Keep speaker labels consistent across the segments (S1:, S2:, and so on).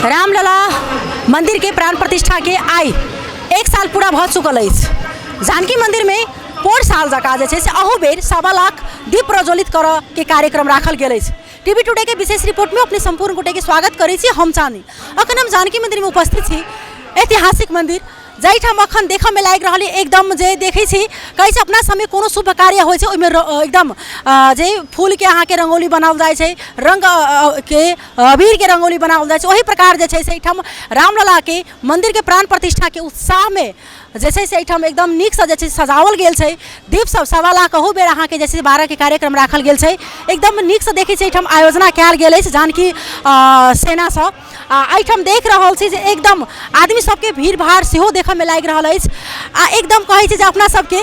S1: रामलला मंदिर के प्राण प्रतिष्ठा के आई 1 साल पूरा भ चुकल अछि। जानकी मंदिर में पोर साल जका जे से अहू बेर 1.25 लाख दीप प्रज्वलित कर के कार्यक्रम राखल गेल अछि। टीवी टुडे के विशेष रिपोर्ट में अपने संपूर्ण गोटे के स्वागत करै छी। हम चानी अखन हम जानकी मंदिर में उपस्थित छी। ऐतिहासिक मंदिर जाहिठाम अखन देख में लाग रहा एकदम जे देखे छी कहे छै अपना समय कोनो शुभ कार्य होय छै ओइमे एकदम जे फूल के अहाँ के रंगोली बनावल जाय छै, रंग के अबीर के रंगोली बनावल जाय छै। वही प्रकार जे छै से एठाम रामलला के मंदिर के प्राण प्रतिष्ठा के उत्साह में जे छै से एठाम एकदम नीक से जे छै सजावल गेल छै। दीप सब 1.25 लाख कहू बेर अहाँ के जे छै 12 के कार्यक्रम राखल गेल छै। एकदम नीक से देखे छै एठाम आयोजना कयल गेल अछि जानकी सेना से। एठाम देख रहल छी जे एकदम आदमी सबके भीड़ भाड़ सेहो देखे में लाग रहल अछि। एकदम कहे छै जे अपना सबके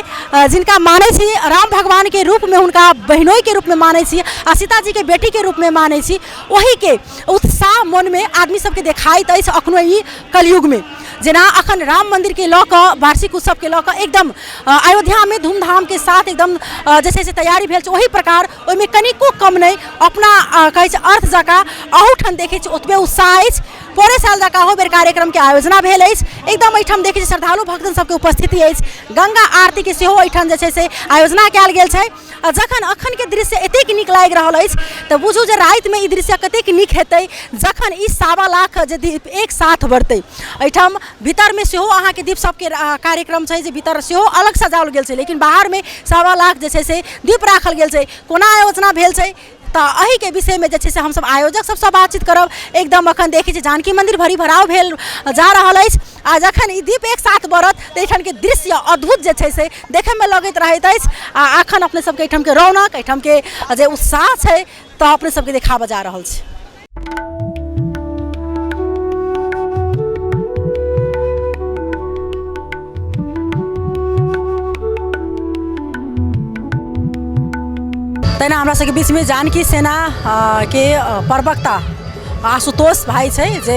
S1: जिनका मानै छी राम भगवान के रूप में हुनका बहनोई के रूप में मानै छी आ सीता जी के बेटी के रूप में मानै छी। वही के उत्साह मन में आदमी सबके देखाइत अछि अखनो ई कलयुग में। जेना अखन राम मंदिर के लऽ कऽ वार्षिक उत्सव के लऽ कऽ एकदम अयोध्या में धूमधाम के साथ एकदम जे छै से तैयारी भेल छै। वही प्रकार ओहिमे कनिको कम नहीं अपना कहे छै अर्थ जकाँ अहूठाम देखे छै ओतबे उत्साह अछि। पूरे साल जकाँ हो बेर कार्यक्रम के आयोजना भेल अछि। एकदम एहिठाम देखे श्रद्धालु भक्तन सबके उपस्थिति अछि। गंगा आरती के सेहो एहिठाम जे छै से आयोजना कयल गेल छै। जखन अखन के दृश्य एतेक नीक लागि रहल अछि तऽ बुझू जे राति में ई दृश्य कतेक नीक हेतै जखन ई 1.25 लाख जे दीप एक साथ बढ़तै। एहिठाम भीतर में सेहो अहाँ के दीप सबके कार्यक्रम छै जे भीतर सेहो अलग सजाओल गेल छै, लेकिन बाहर में 1.25 लाख जे छै से दीप राखल गेल छै। कोना आयोजना भेल छै तो अही के विषय में जे छै से हम सब आयोजक सबसे बातचीत करब। एकदम अखन देखै छी जानकी मंदिर भरी भराव भेल जा रहल अछि। आ जखन ई दीप एक साथ बढ़त तो एठाम के दृश्य अद्भुत जे छै से देखे में लगैत रहैत अछि। आ अखन अपने सबके एठाम के रौनक एठाम के जे उत्साह छै तो अपने सबके देखाबऽ जा रहल छै। तेना हमरा सबके बीच में जानकी सेना के प्रवक्ता आशुतोष भाई छै जे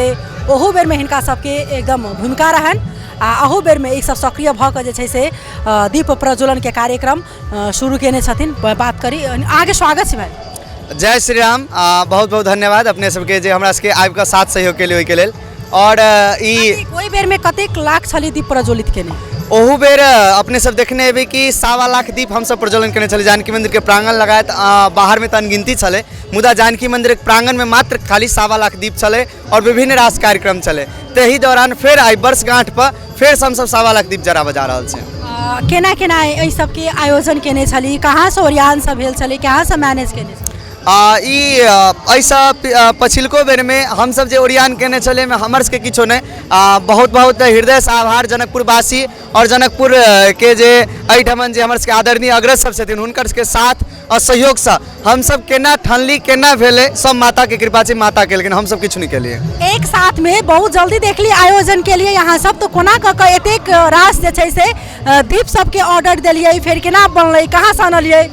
S1: ओहू बेर में हिनका सबके एकदम भूमिका रहन आ अहू बेर में एक सब सक्रिय भ के जे छै से दीप प्रज्वलन के कार्यक्रम शुरू केने छथिन। बात करी आगे स्वागत छै भाई।
S2: जय श्री राम। बहुत बहुत धन्यवाद अपने सबके जे हमरा सबके आबि कऽ साथ सहयोग केलिए ओहि के लेल। और ई
S1: कोई बेर में कतेक लाख छली दीप प्रज्वलित केने?
S2: ओहू बेर अपने सब देखने हेबै कि 1.25 लाख दीप हम सब प्रज्वलन केने छलै। जानकी मंदिर के प्रांगण लगायत बाहर में तो अनगिनती छलै, मुदा जानकी मंदिर के प्रांगण में मात्र खाली 1.25 लाख दीप छलै और विभिन्न रास कार्यक्रम छलै। तही दौरान फिर आई वर्षगांठ पर फिर हम सब 1.25 लाख दीप जराबऽ जा रहल छै।
S1: केना केना एहि सब के आयोजन केने छली, कहाँ से ओरियान सब भेल छलै, कहाँ से मैनेज केने छली?
S2: ऐसा पछिलको बेर में हम सब जे ओरियान केने चले में हमर सबके किछो नहीं। बहुत बहुत हृदय से आभार जनकपुरवासी और जनकपुर के जे एहिठमन जे हमर सबके आदरणीय अग्रज सब छथिन हुनकर सबके साथ और सहयोग से हम सब केना ठनली केना भेले सब माता के कृपा से माता के, लेकिन हम सब किछु नहीं केलिए।
S1: एक साथ में बहुत जल्दी देखली आयोजन के लिए यहाँ सब तो कोना क एतेक रास जे छै से दीप सबके ऑर्डर दिलिए, फिर केना बनलै, कहाँ से आनलिए?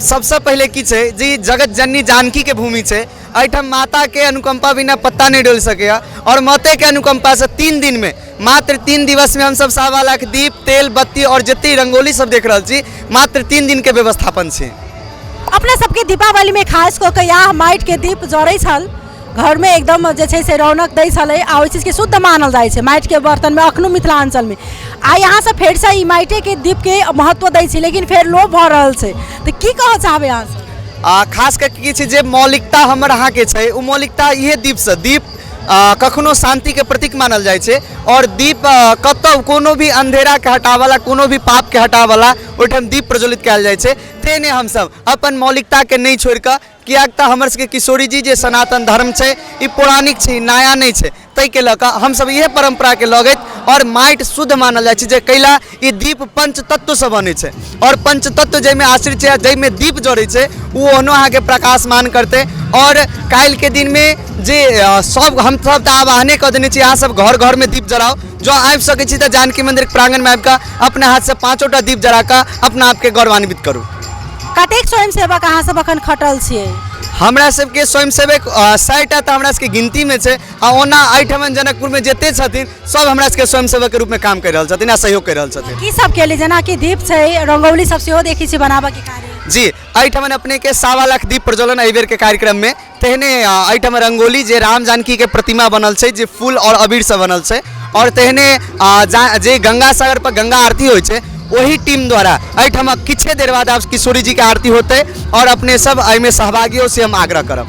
S2: सबसे पहले की छै जी जगत जननी जानकी के भूमि छै। एहिठाम माता के अनुकंपा बिना पत्ता नहीं डोल सके और माते के अनुकंपा से 3 दिन में मात्र 3 दिवस में हम सब 1.25 लाख दीप तेल बत्ती और जितनी रंगोली सब देख रहल छी मात्र 3 दिन के व्यवस्थापन छै।
S1: अपने सबके दीपावली में खास कऽ के यहाँ माटि के दीप जड़ै छल, घर में एकदम जे छै से रौनक दै छलै आ ओहि चीज के शुद्ध मानल जाइ छै माटि के बर्तन में अखनो मिथिलांचल में। आ यहाँ से फेर से ई माटि के दीप के महत्व दै छै, लेकिन फेर लोभ भऽ रहल छै तो की कहऽ चाहबै यहाँ से?
S2: खास करके की छै जे मौलिकता हमर अहाँ के छै उ मौलिकता इहे दीप से दीप कखनो शांति के प्रतीक मानल जाय छै। और दीप कतौ कोनो भी अंधेरा के हटावला कोनो भी पाप के हटावला ओहिठाम दीप प्रज्वलित कयल जाय छै। तेने हम सब अपन मौलिकता के नहीं छोड़ कऽ कियाक तऽ हमर सबके किशोरी जी जे सनातन धर्म छै ई पौराणिक छै, नया नहीं छै, तै के लऽ कऽ हम सब इहे परंपरा के लगैत और माटि शुद्ध मानल जाइ छै जे कैला ई दीप पंच तत्व से बनै छै और पंच तत्व जाहिमे आश्रित छै जाहिमे दीप जड़ै छै वो ओहनो अहाँ के प्रकाशमान करते। और काल्हि के दिन में जे सब हम सब तऽ आह्वाने कऽ देने छी अहाँ सब घर घर में दीप जराओ। जो आबि सकै छी तऽ जानकी मंदिर के प्रांगण में आबि कऽ अपने हाथ से 5टा दीप जरा कऽ अपना आप के गौरवान्वित करू।
S1: कतेक स्वयं सेवक अहाँ सब अखन खटल छियै?
S2: हमरा सबके स्वयंसेवक 100टा तऽ हमरा सबके गिनती में छै आ ओना एहिठाम जनकपुर में जते छथिन सब हमरा सबके स्वयंसेवक के रूप में काम कर रहल छथिन आ सहयोग कर रहल छथिन।
S1: की सब केली जेना कि दीप छै रंगोली सब सेहो देखी छी बनाबा के कार्य
S2: जी एहिठाम अपने के 1.25 लाख दीप प्रज्वलन एहि बेर के कार्यक्रम में तेहने एहिठाम रंगोली जे राम जानकी के प्रतिमा बनल छै जे फूल और अबीर से बनल छै और तेहने जे गंगा सागर पर गंगा आरती होइ छै वही टीम द्वारा एहिठाम किछे देर बाद आप किशोरी जी के आरती होते और अपने सब एहिमे सहभागियों से हम आग्रह करब।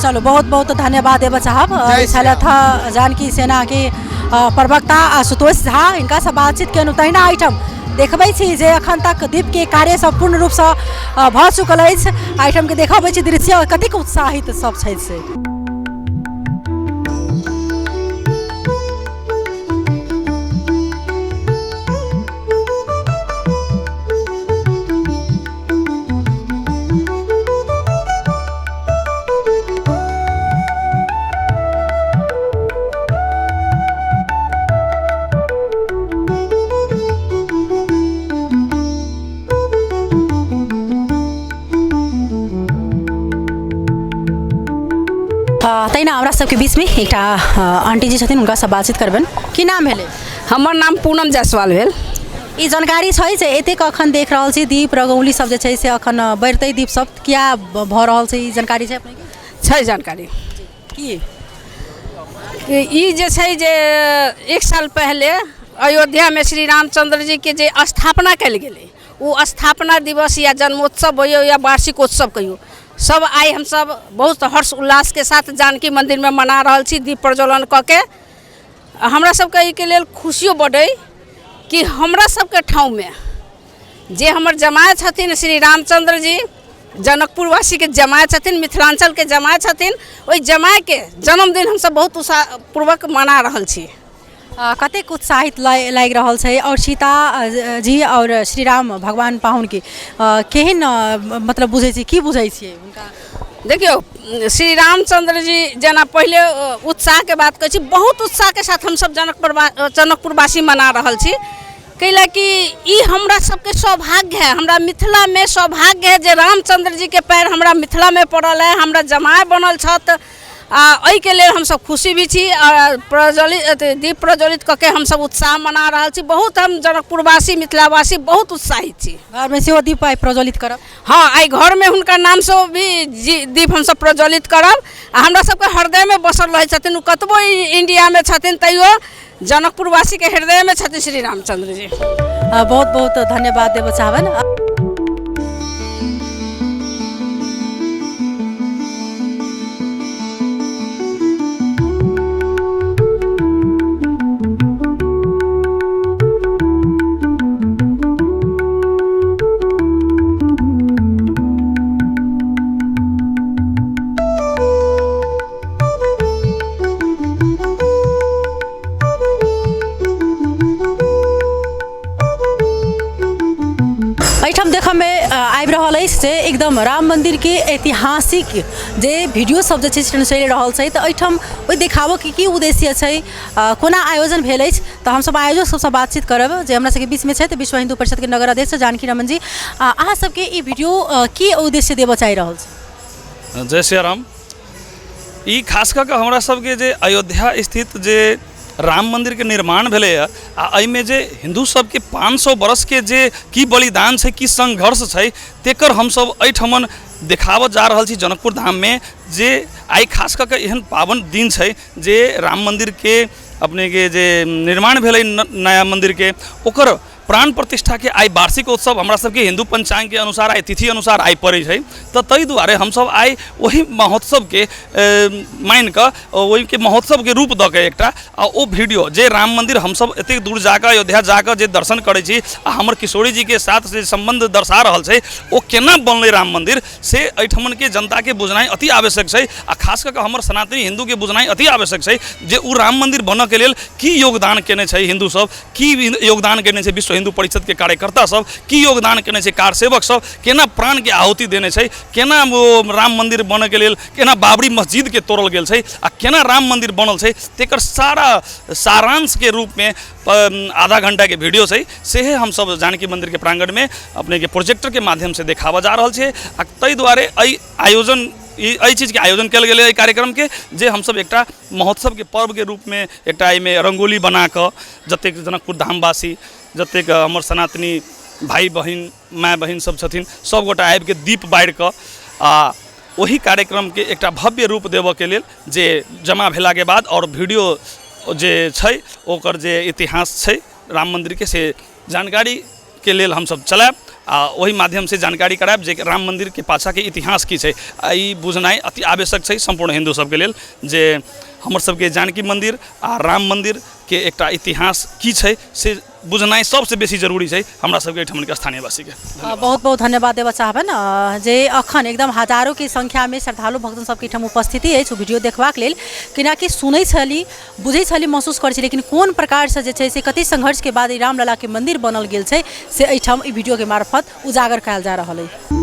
S1: चलो बहुत बहुत धन्यवाद देव साहब। छल था जानकी सेना के प्रवक्ता आशुतोष झा इनका से बातचीत के तहिना एहिठाम देखबै छी जे अखन तक दीप के कार्य सब पूर्ण रूप से भ चुकल अछि। एहिठाम के देखबै छी दृश्य कतेक उत्साहित सब छै से। तैना हमरा सबके बीच में एक आंटी जी छथिन उनका सब बातचीत करबन। की नाम भेले?
S3: हमर नाम पूनम जायसवाल भेल।
S1: ई जानकारी छै जे एतेक अखन देख रहल छी दीप रंगोली सब जे छै से अखन बढ़ते दीप सब क्या भ रहल छै ई जानकारी छै अपने के?
S3: छै जानकारी
S1: की
S3: ई जे छै जे 1 साल पहले अयोध्या में श्री रामचंद्र जी के जे स्थापना कल गेलै वो स्थापना दिवस या जन्मोत्सव हो या वार्षिकोत्सव कहियो सब आइ हम सब बहुत हर्ष उल्लास के साथ जानकी मंदिर में मना रहल छी दीप प्रज्वलन क के। हमरा सबके ई के लेल खुशियों बढ़े कि हमरा सबके ठाव में जे हमर जमाय छथिन श्री रामचंद्र जी जनकपुर वासी के जमाय छथिन मिथिलांचल के जमाय छथिन ओहि जमाय के जन्मदिन हम सब बहुत उत्साह पूर्वक मना रहल छी।
S1: कतेक उत्साहित लागि रहल छै और सीता जी और श्री राम भगवान पाहुन के केहन मतलब बुझै छी की बुझै छियै उनका?
S3: देखियो श्री रामचंद्र जी जना पहले उत्साह के बात कहै छी बहुत उत्साह के साथ हम सब जनकपुरवासी मना रहल छी कैला कि ई हमरा सबके सौभाग्य है। हमरा मिथिला में सौभाग्य है जे रामचंद्र जी के पैर हमरा मिथिला में पड़ल है हमरा जमाय बनल छत एहि के लेल हम सब खुशी भी छी और प्रज्वलित दीप प्रज्वलित करके हम सब उत्साह मना रहल छी। बहुत हम जनकपुरवासी मिथिलावासी बहुत उत्साहित छी।
S1: घर में सेहो दीप प्रज्वलित करब?
S3: हाँ आई घर में हुनका नाम से भी दीप हम सब प्रज्वलित करब। हमरा सबके हृदय में बसल रहे छथिन कतबो इंडिया में छथिन तैयो जनकपुरवासी के हृदय में छथिन श्री रामचंद्र जी।
S1: बहुत बहुत धन्यवाद देव चाहबन। आबि रहल अछि जे एकदम राम मंदिर के ऐतिहासिक जे वीडियो सब जे छै चलि रहल छै तऽ एहिठाम ओहि देखाबऽ के की उद्देश्य छै कोना आयोजन भेल अछि तऽ हमसब आयोजक सबसँ बातचीत करब जे हमरा सबके बीच में छै तऽ विश्व हिंदू परिषद के नगर अध्यक्ष जानकी रमन जी अहाँ सबके ई वीडियो की उद्देश्य देबऽ चाहि रहल छै?
S4: जय श्री राम। ई खास कऽ के हमरा सबके जे अयोध्या स्थित जे राम मंदिर के निर्माण भेले आ एहिमे जे हिंदू सब के 500 बरस के जे की बलिदान छै की संघर्ष छै तेकर हम सब एहिठमन देखावत जा रहल छी जनकपुर धाम में जे आई खास कऽ के एहन पावन दिन छै जे राम मंदिर के अपने के जे निर्माण भेले नया मंदिर के ओकर प्राण प्रतिष्ठा के आई वार्षिक उत्सव हमरा सबके हिंदू पंचांग के अनुसार आई तिथि अनुसार आई पड़े है तो तई दुआरे हम सब आई वही महोत्सव के मान कऽ वही के महोत्सव के रूप दऽ के एकटा आ ओ वीडियो जे राम मंदिर हम सब एतेक दूर जाकर अयोध्या जाकर जे दर्शन करे छी आ हमर किशोरी जी के साथ से संबंध दर्शा रहल छै ओ केना बनले राम मंदिर से एहिठमन के जनता के बुझनाई अति आवश्यक छै आ खास कऽ हमर सनातनी हिंदू के बुझनाई अति आवश्यक छै जे ओ राम मंदिर बनऽ के लेल की योगदान केने छै हिंदू सब की योगदान केने छै विश्व हिंदू परिषद के कार्यकर्ता सब की योगदान केने छै कारसेवक सब केना प्राण के आहुति देने छै केना वो राम मंदिर बने के लेल केना बाबरी मस्जिद के तोड़ल गेल छै आ केना राम मंदिर बनल छै तेकर सारा सारांश के रूप में आधा घंटा के वीडियो छै से हम सब जानकी मंदिर के प्रांगण में अपने के प्रोजेक्टर के माध्यम से देखावा जा रहल छै आ तई दुआरे एहि आयोजन एहि चीज के आयोजन कयल गेलै एहि कार्यक्रम के जे हमसब एकटा महोत्सव के पर्व के रूप में एकटा एहिमे रंगोली बना कऽ जतेक जनकपुर धामवासी जतेक हमर सनातनी भाई बहिन माय बहिन सब छथिन सबगोटा आबि के दीप बारि कऽ आ ओही कार्यक्रम के एकटा भव्य रूप देबऽ के लेल जे जमा भेला के बाद और वीडियो जे छै ओकर जे इतिहास छै राम मंदिर के से जानकारी के लेल हमसब चलायब आ ओहि माध्यम से जानकारी करायब जे राम मंदिर के पाछा के इतिहास की छै ई बुझनाइ अति आवश्यक छै संपूर्ण हिंदू सबके लेल जे हमर सबके जानकी मंदिर आ राम मंदिर के एकटा इतिहास की छै से बुझनाइ सबसे बेसी जरूरी छै हमरा सबके एहिठाम के स्थानीय वासी के।
S1: बहुत बहुत धन्यवाद देबऽ चाहबन जे अखन एकदम हजारों की संख्या में श्रद्धालु भक्तन सबके एहिठाम उपस्थिति अछि वीडियो देखबाक लेल किनाकि सुनै छली बुझै छली महसूस करै छली लेकिन कोन प्रकार से जे छै से कते संघर्ष के बाद ई रामलला के मंदिर बनल गेल छै से एहिठाम ई वीडियो के मार्फत उजागर कयल जा रहल अछि।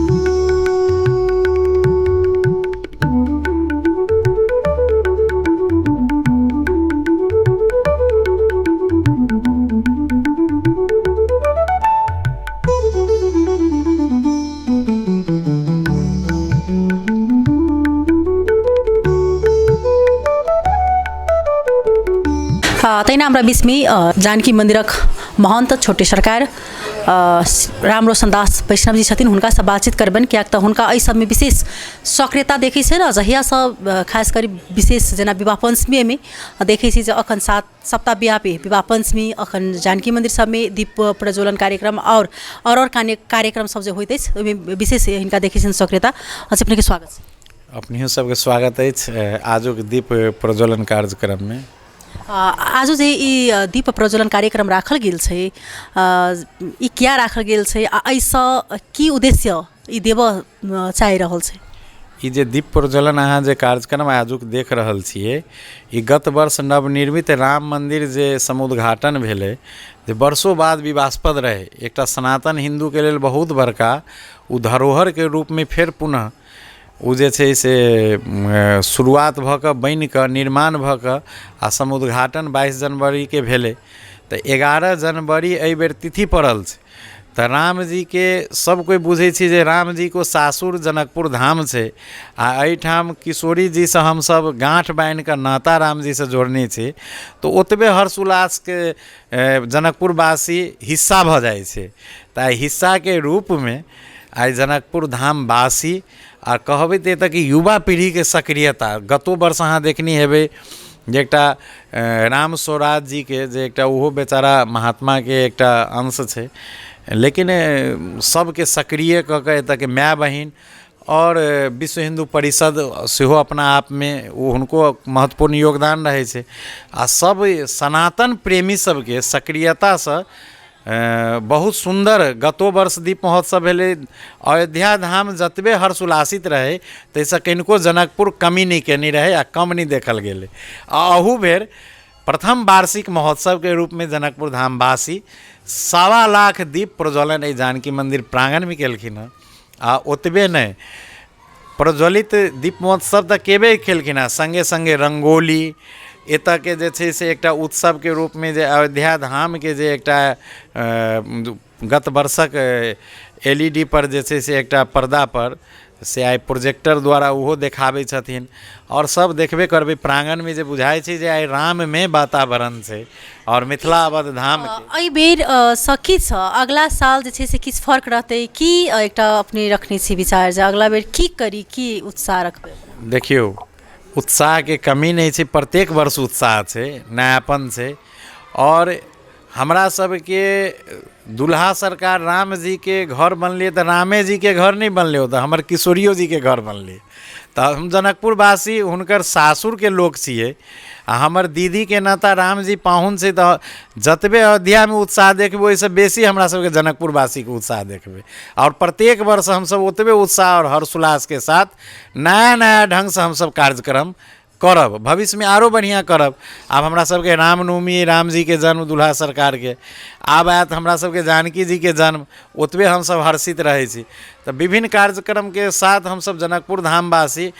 S1: तैना हमरा बीचमे जानकी मंदिरक महंत छोटे सरकार रामरोशन दास वैष्णव जी छथिन हुनका बातचीत करबनि कियाक तऽ हुनका एहि सबमे विशेष सक्रियता देखै छै ने जहियासँ खास करी विशेष जेना विवाह पंचमीमे देखै छी जे अखन 7 सप्ताह व्यापी विवाह पंचमी अखन जानकी मंदिर सबमे दीप प्रज्वलन कार्यक्रम और कार्यक्रम सब जे होइत अछि ओहिमे विशेष हिनका देखै छनि सक्रियता। अच्छा अपनेके स्वागत छै।
S5: अपनियो सबके स्वागत अछि आजुक दीप प्रज्वलन कार्यक्रम में।
S1: आज जे ई दीप प्रज्वलन कार्यक्रम राखल गेल छै ई किया राखल गेल छै आ एहिसँ की उद्देश्य ई देबऽ चाहि रहल छै?
S5: ई जे दीप प्रज्वलन अहाँ जे कार्यक्रम आजुक देख रहल छियै ई गत वर्ष नवनिर्मित राम मंदिर जे समुद्घाटन भेलै जे वर्षों बाद विवादास्पद रहे एकटा सनातन हिंदू के लेल बहुत बड़का ओ धरोहर के रूप में फेर पुनः ओ जे छै से शुरुआत भऽ कऽ बनि कऽ निर्माण भऽ कऽ आ समुद्घाटन 22 जनवरी के भेलै तऽ 11 जनवरी एहि बेर तिथि पड़ल छै तऽ राम जी के सब कोई बुझै छी जे राम जी को सासुर जनकपुर धाम छै आ एहिठाम किशोरी जी से हम सब गांठ बान्हि कऽ नाता राम जी से जोड़ने छी तो ओतबे हर्ष उल्लास के जनकपुरवासी हिस्सा भऽ जाइ छै तऽ हिस्सा के रूप में आइ जनकपुर धाम वासी आ कहबै तऽ एतऽ कि युवा पीढ़ी के सक्रियता गतो वर्ष अहाँ देखनी हेबै जे एकटा राम स्वराज जी के जे एकटा ओहो बेचारा महात्मा के एकटा अंश छै लेकिन सबके सक्रिय कऽ कऽ एतऽ के माय बहिन और विश्व हिंदू परिषद सेहो अपना आप में वो हुनको महत्वपूर्ण योगदान रहे छै आ सब सनातन प्रेमी सबके सक्रियता से बहुत सुंदर गतो वर्ष दीप महोत्सव भेलै अयोध्या धाम जतबे हर्षोल्लासित रहे ताहिसँ कनिको जनकपुर कमी नहीं केने रहे आ कम नहीं देखल गेलै आ अहू बेर प्रथम वार्षिक महोत्सव के रूप में जनकपुर धामवासी 1.25 लाख दीप प्रज्वलन एहि जानकी मंदिर प्रांगण में केलखिन हँ आ ओतबे नहीं प्रज्वलित दीप महोत्सव तऽ केबे केलखिन हँ संगे संगे रंगोली एतऽ के जे छै से एकटा उत्सव के रूप में जे अयोध्या धाम के जे एकटा गत वर्षक LED पर जे छै से एकटा पर्दा पर से आइ प्रोजेक्टर द्वारा ओहो देखाबै छथिन और सब देखबे करबै प्रांगण में जे बुझाइ छै जे आइ राम में वातावरण छै और मिथिला अवध धाम के
S1: एहि बेर सखी छ अगला साल जे छै से किछु फर्क रहतै की एकटा अपने रखने छी विचार जे अगला बेर की करी की उत्साह रखबै?
S5: देखियो उत्साह के कमी नहीं छै प्रत्येक वर्ष उत्साह छै नयापन छै और हमरा सबके दुल्हा सरकार राम जी के घर बनलिए तो रामे जी के घर नहीं बनले हो तो हमर किशोरियो जी के घर बनले तो हम जनकपुरवासी हुनकर सासुर के लोग छिए आ हमर दीदी के नाता राम जी पाहुन छै तो जतबे अयोध्या में उत्साह देखबै ओहिसँ बेसी हमरा सबके जनकपुरवासी के उत्साह देखबै और प्रत्येक वर्ष हम सब ओतबे उत्साह और हर्षोल्लास के साथ नया नया ढंग से हम सब कार्यक्रम करब भविष्य में आरो बढ़िया करब। आब हमरा सबके रामनवमी राम जी के जन्म दुल्हा सरकार के आब आयत हमरा सबके जानकी जी के जन्म ओतबे हम सब हर्षित रहे छी तो विभिन्न कार्यक्रम के साथ हम सब जनकपुर धामवासी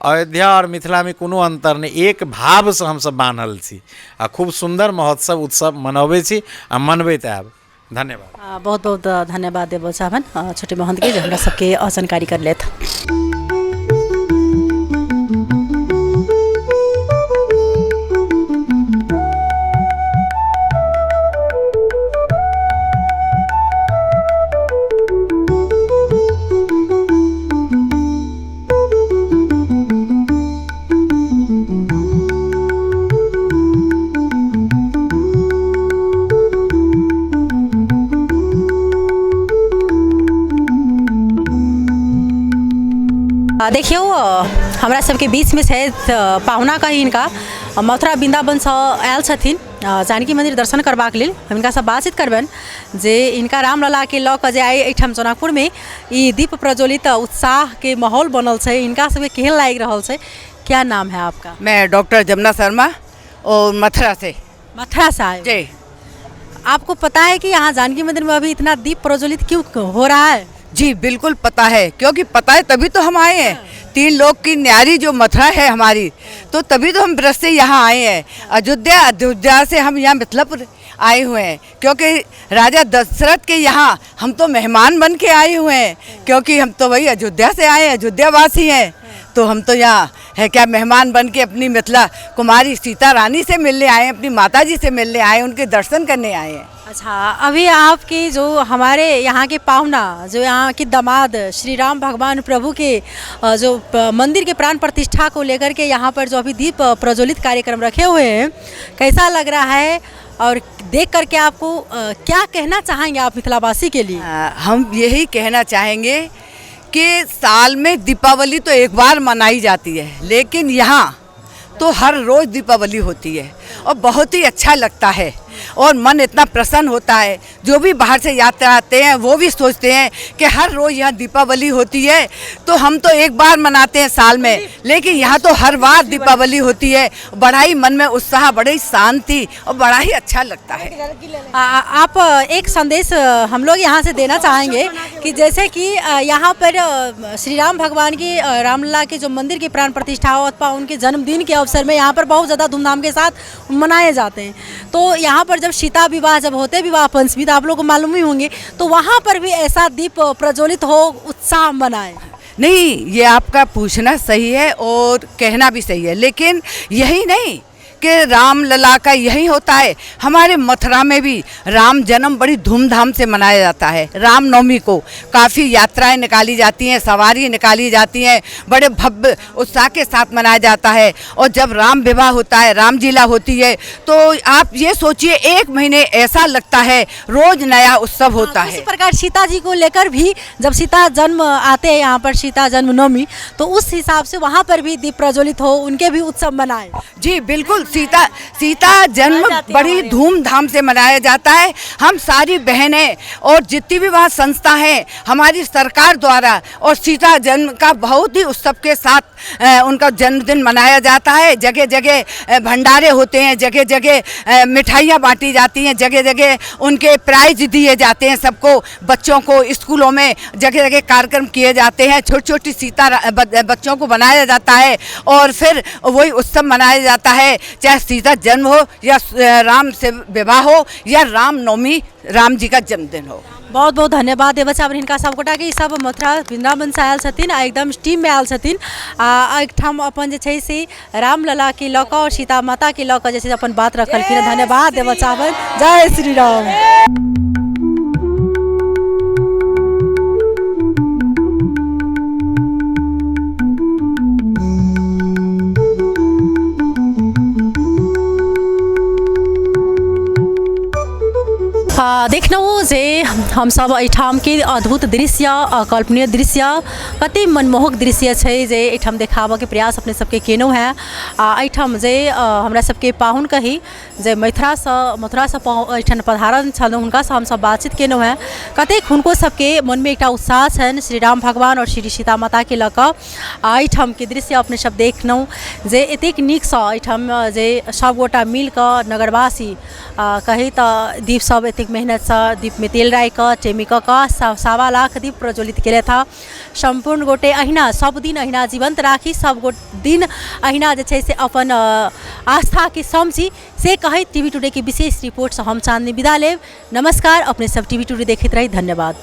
S5: अयोध्या और मिथिला में कोनो अंतर नहीं एक भाव से हम सब बान्हल छी आ खूब सुंदर महोत्सव उत्सव मनबै छी आ मनबैत आयब। धन्यवाद।
S1: बहुत बहुत धन्यवाद देबऽ चाहबन छोटे महंत के जे हमरा सबके जानकारी कर लेत। देखियो हमरा सबके बीच में है पाहुना कही इनका मथुरा वृंदावन से आयल छथिन जानकी मंदिर दर्शन करबाक लेल। हम इनका सब बातचीत करबन जे इनका रामलला के लऽ कऽ जे आइ एहिठाम जनकपुर में ई दीप प्रज्वलित उत्साह के माहौल बनल है, इनका सबके केहन लागि रहल है। क्या नाम है आपका?
S6: मैं डॉक्टर जमुना शर्मा और मथुरा से।
S1: मथुरा से आए
S6: जी।
S1: आपको पता है कि यहाँ जानकी मंदिर में अभी इतना दीप प्रज्वलित क्यों हो रहा है?
S6: जी बिल्कुल पता है, क्योंकि पता है तभी तो हम आए हैं। 3 लोग की न्यारी जो मथुरा है हमारी, तो तभी तो हम ब्रज से यहाँ आए हैं। अयोध्या से हम यहाँ मिथिलापुर आए हुए हैं, क्योंकि राजा दशरथ के यहाँ हम तो मेहमान बन के आए हुए हैं, क्योंकि हम तो वही अयोध्या से आए हैं, अयोध्यावासी हैं। तो हम तो यहाँ है क्या मेहमान बन के अपनी मिथिला कुमारी सीता रानी से मिलने आए हैं, अपनी माता जी से मिलने आए हैं, उनके दर्शन करने आए हैं।
S1: अच्छा, अभी आपके जो हमारे यहाँ के पाहुना जो यहाँ के दामाद श्री राम भगवान प्रभु के जो मंदिर के प्राण प्रतिष्ठा को लेकर के यहाँ पर जो अभी दीप प्रज्वलित कार्यक्रम रखे हुए हैं, कैसा लग रहा है और देख करके आपको क्या कहना चाहेंगे आप मिथिलावासी के लिए?
S6: हम यही कहना चाहेंगे कि साल में दीपावली तो एक बार मनाई जाती है, लेकिन यहाँ तो हर रोज़ दीपावली होती है और बहुत ही अच्छा लगता है और मन इतना प्रसन्न होता है। जो भी बाहर से यात्रा आते हैं वो भी सोचते हैं कि हर रोज़ यहाँ दीपावली होती है, तो हम तो एक बार मनाते हैं साल में, लेकिन यहाँ तो हर बार दीपावली होती है। बड़ा ही मन में उत्साह, बड़ी शांति और बड़ा ही अच्छा लगता है।
S1: आप एक संदेश हम लोग यहाँ से देना चाहेंगे कि जैसे कि यहाँ पर श्री राम भगवान की रामलला के जो मंदिर की प्राण प्रतिष्ठा हो अथवा उनके जन्मदिन के अवसर में यहाँ पर बहुत ज़्यादा धूमधाम के साथ मनाए जाते हैं, तो यहाँ पर जब सीता विवाह जब होते हैं, विवाह पंचमी, तो आप लोग को मालूम ही होंगे, तो वहाँ पर भी ऐसा दीप प्रज्वलित हो, उत्साह मनाए?
S6: नहीं, ये आपका पूछना सही है और कहना भी सही है, लेकिन यही नहीं कि रामलला का यही होता है। हमारे मथुरा में भी राम जन्म बड़ी धूमधाम से मनाया जाता है। रामनवमी को काफ़ी यात्राएं निकाली जाती हैं, सवारी निकाली जाती हैं, बड़े भव्य उत्साह के साथ मनाया जाता है। और जब राम विवाह होता है, राम लीला होती है, तो आप ये सोचिए 1 महीने ऐसा लगता है, रोज़ नया उत्सव होता है।
S1: इसी प्रकार सीता जी को लेकर भी जब सीता जन्म आते हैं यहाँ पर, सीता जन्मनवमी, तो उस हिसाब से वहाँ पर भी दीप प्रज्वलित हो, उनके भी उत्सव मनाए।
S6: जी बिल्कुल, सीता जन्म बड़ी धूमधाम से मनाया जाता है। हम सारी बहनें और जितनी भी वहाँ संस्था हैं हमारी सरकार द्वारा, और सीता जन्म का बहुत ही उत्सव के साथ उनका जन्मदिन मनाया जाता है। जगह जगह भंडारे होते हैं, जगह जगह मिठाइयाँ बांटी जाती हैं, जगह जगह उनके प्राइज दिए जाते हैं सबको, बच्चों को स्कूलों में जगह जगह कार्यक्रम किए जाते हैं। छोटी छोटी सीता बच्चों को बनाया जाता है और फिर वही उत्सव मनाया जाता है, चाहे सीता जन्म हो या राम से विवाह हो या रामनवमी, राम जी का जन्मदिन हो।
S1: बहुत बहुत धन्यवाद है बच्चा इनका सबगोटा के सब मथुरा वृंदावन से आयल छथिन, एकदम टीम में आयल छथिन। एक ठाम अपन जे छै से रामलला के लऽ कऽ और सीता माता के लऽ कऽ जे छै अपन बात रखलखिन। धन्यवाद है बच्चा। जय श्री राम। देखनौ जे हम सब एठाम के अद्भुत दृश्य, अकल्पनीय दृश्य, कते मनमोहक दृश्य छै जे एठाम देखाबऽ के प्रयास अपने सबके केनौ है। एठाम जे हमरा सबके पाहुन कही जे मथुरा से एठाम पधारल छलहुँ, हुनका से हम सब बातचीत केनौ है। कतेक हुनको सबके मन में एकटा उत्साह छन श्री राम भगवान और श्री सीता माता के लऽ कऽ। एठाम के दृश्य अपने सब देखनौ जे एतेक नीक सँ एठाम जे सब गोटा मिल कऽ नगरवासी कही तऽ दीप सब एतेक मेहनत से दीप में तेल राख टेमी का 1.25 लाख दीप प्रज्वलित किया था। संपूर्ण गोटे अहिना सब दिन अहिना जीवंत राखी, सब दिन अहिना जे छै से अपन आस्था के समझी से कही। टीवी टुडे की विशेष रिपोर्ट से हम चांदनी विदा लेब। नमस्कार, अपने सब टीवी टुडे देखते रही। धन्यवाद।